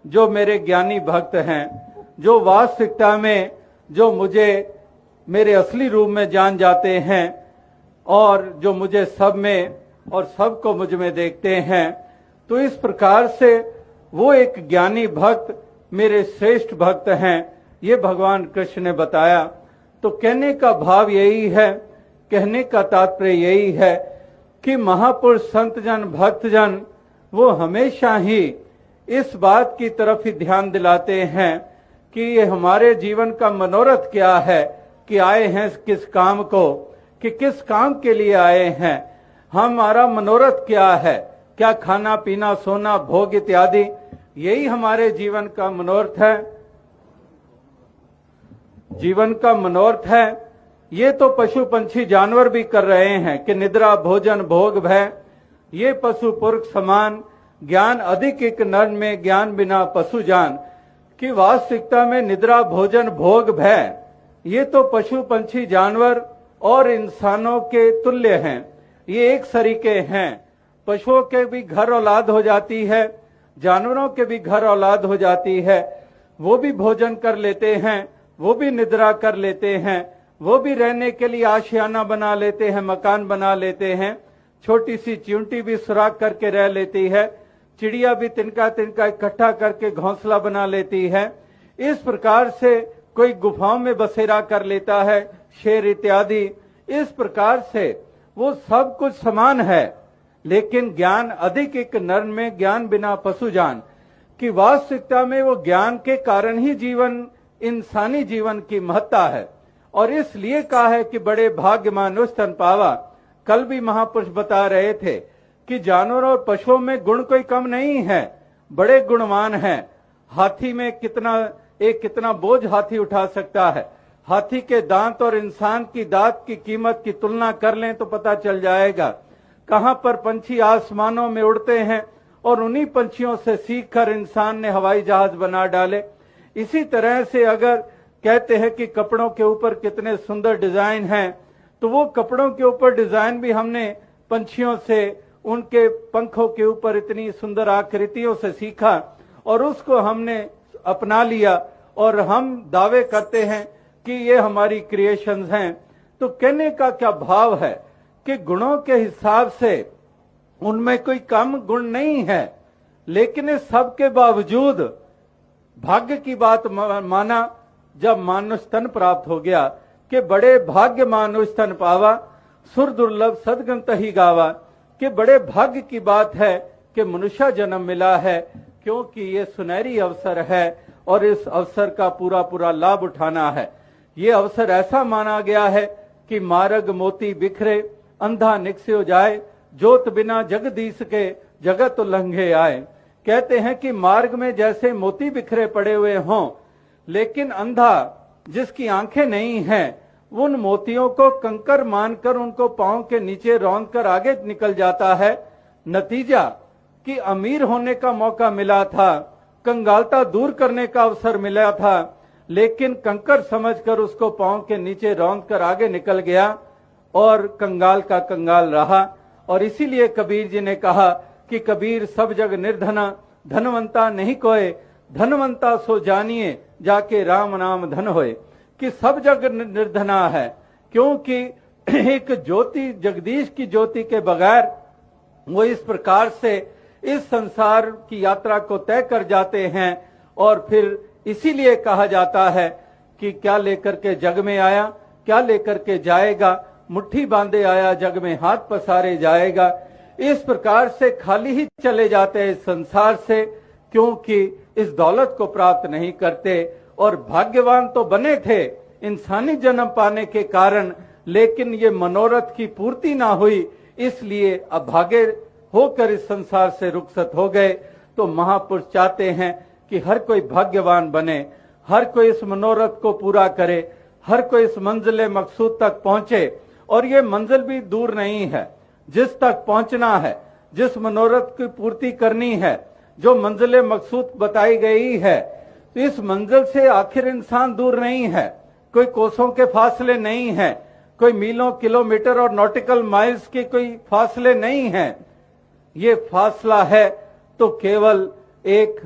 जो मेरे ज्ञानी भक्त हैं, जो वास्तविकता में जो मुझे मेरे असली रूप में जान जाते हैं और जो मुझे सब में और सबको मुझ में देखते हैं, तो इस प्रकार से वो एक ज्ञानी भक्त मेरे श्रेष्ठ भक्त हैं, ये भगवान कृष्ण ने बताया। तो कहने का भाव यही है, कहने का तात्पर्य यही है कि महापुरुष संतजन भक्तजन वो हमेशा ही इस बात की तरफ ही ध्यान दिलाते हैं कि ये हमारे जीवन का मनोरथ क्या है, कि आए हैं किस काम को, कि किस काम के लिए आए हैं, हमारा मनोरथ क्या है, क्या खाना पीना सोना भोग इत्यादि, यही हमारे जीवन का मनोरथ है। जीवन का मनोरथ है। ये तो पशु पंछी जानवर भी कर रहे हैं कि निद्रा भोजन भोग भय, ये पशु पुरख समान, ज्ञान अधिक एक नर में ज्ञान बिना पशु जान, कि वास्तविकता में निद्रा भोजन भोग भय ये तो पशु पंछी जानवर और इंसानों के तुल्य हैं, ये एक सरीके हैं। पशुओं के भी घर औलाद हो जाती है, जानवरों के भी घर औलाद हो जाती है, वो भी भोजन कर लेते हैं, वो भी निद्रा कर लेते हैं, वो भी रहने के लिए आशियाना बना लेते हैं, मकान बना लेते हैं, छोटी सी चिंटी भी सुराख करके रह लेती है, चिड़िया भी तिनका तिनका इकट्ठा करके घोंसला बना लेती है। इस प्रकार से कोई गुफाओं में बसेरा कर लेता है, शेर इत्यादि। इस प्रकार से वो सब कुछ समान है, लेकिन ज्ञान अधिक एक नर में ज्ञान बिना पशु जान, कि वास्तविकता में वो ज्ञान के कारण ही जीवन इंसानी जीवन की महत्ता है। और इसलिए कहा है कि बड़े भाग्य मानुष तन पावा। कल भी महापुरुष बता रहे थे कि जानवरों और पशुओं में गुण कोई कम नहीं है, बड़े गुणवान हैं। हाथी में कितना बोझ हाथी उठा सकता है। हाथी के दांत और इंसान की दांत की कीमत की तुलना कर लें तो पता चल जाएगा कहां पर पंछी आसमानों में उड़ते हैं, और उन्हीं पंछियों से सीखकर इंसान ने हवाई जहाज बना डाले। इसी तरह से अगर कहते हैं कि कपड़ों के ऊपर कितने सुंदर डिजाइन हैं, तो वो कपड़ों के ऊपर डिजाइन भी हमने पंछियों से, उनके पंखों के ऊपर इतनी सुंदर आकृतियों से सीखा और उसको हमने अपना लिया, और हम दावे करते हैं कि ये हमारी क्रिएशंस हैं। तो कहने का क्या भाव है कि गुणों के हिसाब से उनमें कोई कम गुण नहीं है, लेकिन इस सब के बावजूद भाग्य की बात माना जब मानुष तन प्राप्त हो गया कि बड़े भाग्य मानुष तन पावा, सुर दुर्लभ सदगन तही गावा, कि बड़े भाग्य की बात है कि मनुष्य जन्म मिला है, क्योंकि ये सुनहरी अवसर है और इस अवसर का पूरा पूरा लाभ उठाना है। ये अवसर ऐसा माना गया है कि मार्ग मोती बिखरे, अंधा निकस्यो जाए, जोत बिना जगदीश के जगत उल्लंघे आए। कहते हैं कि मार्ग में जैसे मोती बिखरे पड़े हुए हों, लेकिन अंधा जिसकी आंखें नहीं हैं, उन मोतियों को कंकर मानकर उनको पांव के नीचे रौंद कर आगे निकल जाता है। नतीजा कि अमीर होने का मौका मिला था, कंगालता दूर करने का अवसर मिला था, लेकिन कंकर समझकर उसको पांव के नीचे रौंद कर आगे निकल गया और कंगाल का कंगाल रहा। और इसीलिए कबीर जी ने कहा कि कबीर सब जग निर्धना, धनवंता नहीं कोय, धनवंता सो जानिए जाके राम नाम धन होए, कि सब जग निर्धना है, क्योंकि एक ज्योति, जगदीश की ज्योति के बगैर वो इस प्रकार से इस संसार की यात्रा को तय कर जाते हैं। और फिर इसीलिए कहा जाता है कि क्या लेकर के जग में आया, क्या लेकर के जाएगा, मुट्ठी बांधे आया जग में हाथ पसारे जाएगा। इस प्रकार से खाली ही चले जाते हैं इस संसार से, क्योंकि इस दौलत को प्राप्त नहीं करते। और भाग्यवान तो बने थे इंसानी जन्म पाने के कारण, लेकिन ये मनोरथ की पूर्ति ना हुई, इसलिए अभागे होकर इस संसार से रुखसत हो गए। तो महापुरुष चाहते हैं कि हर कोई भाग्यवान बने, हर कोई इस मनोरथ को पूरा करे, हर कोई इस मंजिल मकसूद तक पहुंचे। और ये मंजिल भी दूर नहीं है, जिस तक पहुंचना है, जिस मनोरथ की पूर्ति करनी है, जो मंजिल मकसूद बताई गई है, तो इस मंजिल से आखिर इंसान दूर नहीं है, कोई कोसों के फासले नहीं है, कोई मीलों किलोमीटर और नॉटिकल माइल्स के कोई फासले नहीं है। ये फासला है तो केवल एक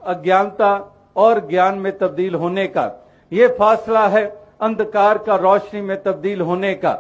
अज्ञानता और ज्ञान में तब्दील होने का, ये फासला है अंधकार का रोशनी में तब्दील होने का।